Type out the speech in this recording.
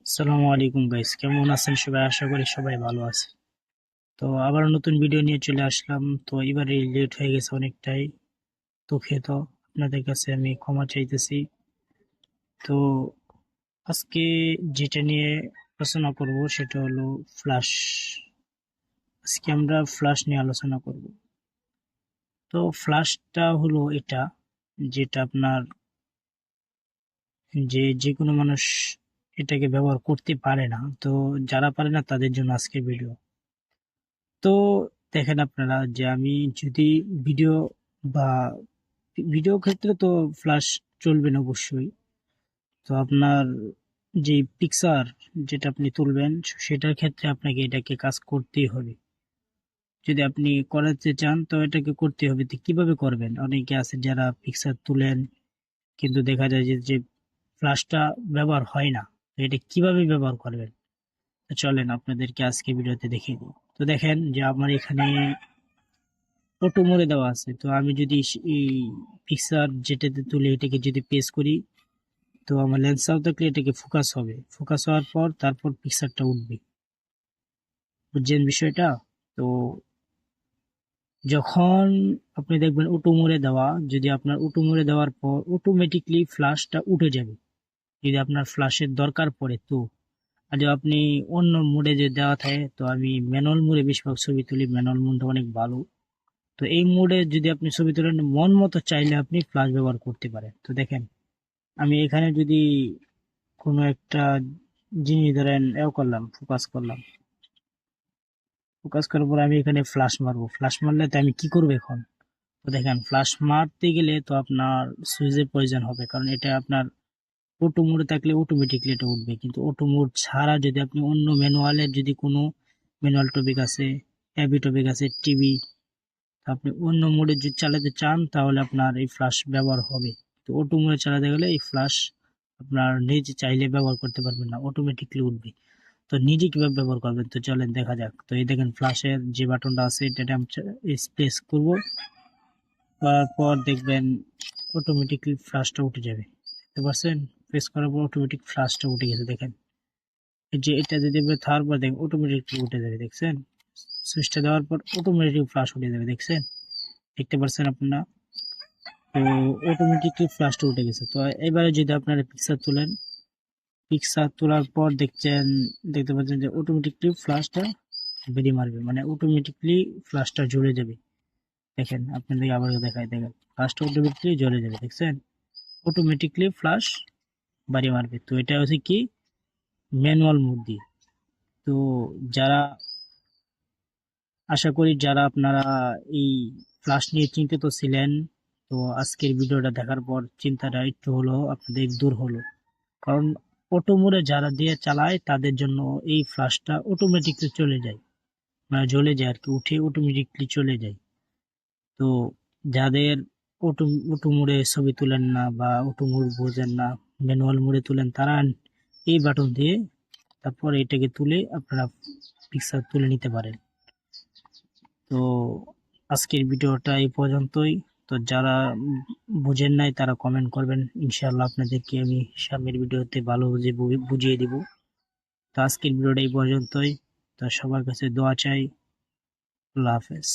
আসসালামু আলাইকুম গাইস, কেমন আছেন সবাই? আশা করি সবাই ভালো আছে। তো আবার নতুন ভিডিও নিয়ে চলে আসলাম। তো এবারে লেট হয়ে গেছে অনেকটাই, দুঃখিত। আপনাদের কাছে আমি ক্ষমা চাইতেছি। তো আজকে যেটা নিয়ে আলোচনা করব সেটা হলো ফ্লাশ। আজকে আমরা ফ্লাশ নিয়ে আলোচনা করব। তো ফ্লাশটা হলো এটা, যেটা আপনার যে কোনো মানুষ এটাকে ব্যবহার করতে পারে না। তো যারা পারে না তাদের জন্য আজকের ভিডিও। তো দেখেন আপনারা, যে আমি যদি ভিডিও বা ভিডিও ক্ষেত্রে তো ফ্ল্যাশ চলবে না অবশ্যই। তো আপনার যে পিকচার যেটা আপনি তুলবেন সেটার ক্ষেত্রে আপনাকে এটাকে কাজ করতেই হবে। যদি আপনি করাতে চান তো এটাকে করতে হবে। তো কিভাবে করবেন? অনেকে আছে যারা পিকচার তুলেন কিন্তু দেখা যায় যে ফ্ল্যাশটা ব্যবহার হয় না। তো এটা কিভাবে ব্যবহার করবেন? তো চলেন আপনাদেরকে আজকে ভিডিওতে দেখিয়ে দিই। তো দেখেন যে আমার এখানে অটো মোডে দেওয়া আছে। তো আমি যদি এই পিকচার যেটাতে তুলে এটাকে যদি পেস করি, তো আমার লেন্সটাও থাকলে এটাকে ফোকাস হবে। ফোকাস হওয়ার পর তারপর পিকচারটা উঠবে। বুঝছেন বিষয়টা? তো যখন আপনি দেখবেন অটো মোডে দেওয়া, যদি আপনার অটো মোডে দেওয়ার পর অটোমেটিকলি ফ্ল্যাশটা উঠে যাবে যদি আপনার ফ্ল্যাশের দরকার পড়ে। তো আর যদি আপনি অন্য মোডে যে দেওয়া থাকে, তো আমি ম্যানুয়াল মোডে বেশিরভাগ ছবি তুলি। ম্যানুয়াল মোডটা অনেক ভালো। তো এই মোডে যদি আপনি ছবি তোলেন, মন মতো চাইলে আপনি ফ্ল্যাশ ব্যবহার করতে পারেন। তো দেখেন আমি এখানে যদি কোনো একটা জিনিস ধরেন করলাম, ফোকাস করলাম। ফোকাস করার পর আমি এখানে ফ্ল্যাশ মারবো। ফ্ল্যাশ মারলে তো আমি কি করবো এখন? তো দেখেন ফ্ল্যাশ মারতে গেলে তো আপনার সুইচের প্রয়োজন হবে, কারণ এটা আপনার অটো মোডে থাকলে অটোমেটিকলি এটা উঠবে। কিন্তু অটো মোড ছাড়া যদি আপনি অন্য ম্যানুয়ালের যদি কোনো ম্যানুয়াল টপিক আছে, অ্যাবি টপিক আছে, টিভি, আপনি অন্য মোডে যদি চালাতে চান তাহলে আপনার এই ফ্ল্যাশ ব্যবহার হবে। তো অটো মোডে চালাতে গেলে এই ফ্ল্যাশ আপনার নিজে চাইলে ব্যবহার করতে পারবেন না, অটোমেটিকলি উঠবে। তো নিজে কিভাবে ব্যবহার করবেন তো চলেন দেখা যাক। তো এই দেখেন ফ্ল্যাশের যে বাটনটা আছে এটা আমি প্রেস করবো। তারপর দেখবেন অটোমেটিকলি ফ্ল্যাশটা উঠে যাবে। দেখতে পাচ্ছেন? প্রেস করার পর অটোমেটিক ফ্ল্যাশটা উঠে গেছে। দেখেন এই যে এটা যদি থাকার পর দেখেন অটোমেটিকলি উঠে যাবে। দেখছেন? সুইচটা দেওয়ার পর অটোমেটিক ফ্ল্যাশ উঠে যাবে। দেখছেন? দেখতে পাচ্ছেন আপনারা? তো অটোমেটিকলি ফ্ল্যাশটা উঠে গেছে। তো এবারে যদি আপনারা পিকচার তোলেন, পিকচার তোলার পর দেখতে পাচ্ছেন যে অটোমেটিকলি ফ্ল্যাশটা বেরিয়ে মারবে, মানে অটোমেটিকলি ফ্ল্যাশটা জ্বলে যাবে। দেখেন আপনাদেরকে আবার দেখায়, দেখেন ফ্ল্যাশটা অটোমেটিকলি জ্বলে যাবে। দেখছেন? অটোমেটিকলি ফ্ল্যাশ বাড়ি মারবে। তো এটা হচ্ছে কি ম্যানুয়াল মোড দিয়ে। তো যারা আশা করি যারা আপনারা এই ফ্ল্যাশ নিয়ে চিন্তিত ছিলেন, তো আজকের ভিডিওটা দেখার পর চিন্তাটা একটু হলো আপনাদের দূর হলো। কারণ অটো মোডে যারা দিয়ে চালায় তাদের জন্য এই ফ্ল্যাশটা অটোমেটিকলি চলে যায়, মানে জ্বলে যায় আর কি, উঠে অটোমেটিকলি চলে যায়। তো যাদের অটো অটো মোডে ছবি তুলেন না বা অটো মোড বোঝেন না, ম্যানুয়াল মোডে তুলেন, তারা এই বাটন দিয়ে তারপর এটাকে তুলে আপনারা পিকচার তুলে নিতে পারেন। তো আজকের ভিডিওটা এই পর্যন্তই। তো যারা বুঝেন নাই তারা কমেন্ট করবেন, ইনশাআল্লাহ আপনাদেরকে আমি সামনের ভিডিওতে ভালো বুঝিয়ে দিব। তো আজকের ভিডিওটা এই পর্যন্তই। তো সবার কাছে দোয়া চাই। আল্লাহ হাফেজ।